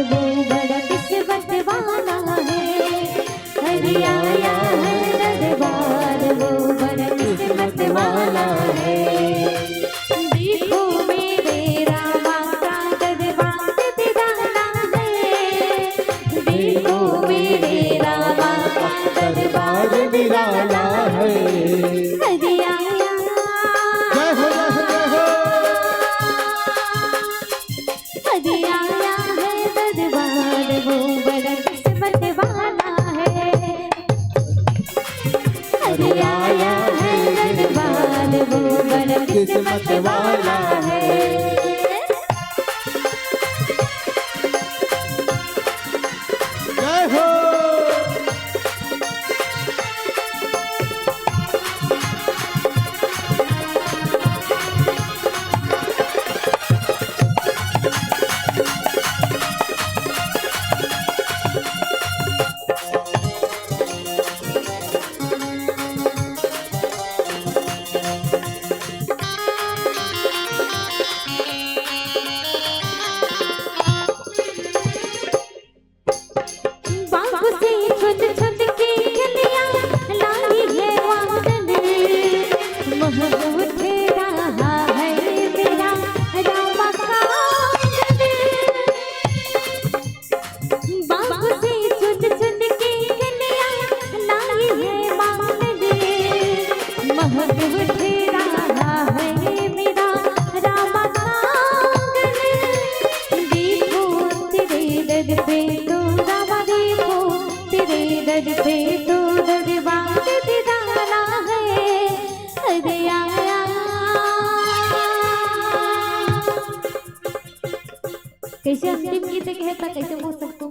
वो बड़ा किस्मत वाला है। हरि आया है दरबार वो बड़ा किस्मत वाला है। देखो मेरे रामा का दरबार दीदाना है। देखो मेरे रामा का दरबार निराला है। हरि आया जय हो जय हो जय हो। हरि आया है दरबार वो बड़ा किस्मत वाला है। हरि आया है दरबार वो बड़ा किस्मत वाला है। जय हो। बागों से छुट छुट के कलियां लाई है वादन। महक उठे रहा है मेरा रामा का आंगन। बागों से छुट छुट के कलियां लाई है वादन। महक उठे रहा है मेरा रामा का आंगन। देखो तेरे दर पे तो रामा देखो तेरे दर पे तो दरबार दीदाना है। हरि आया कैसे अंतिम गीत कहता कैसे बोल सकते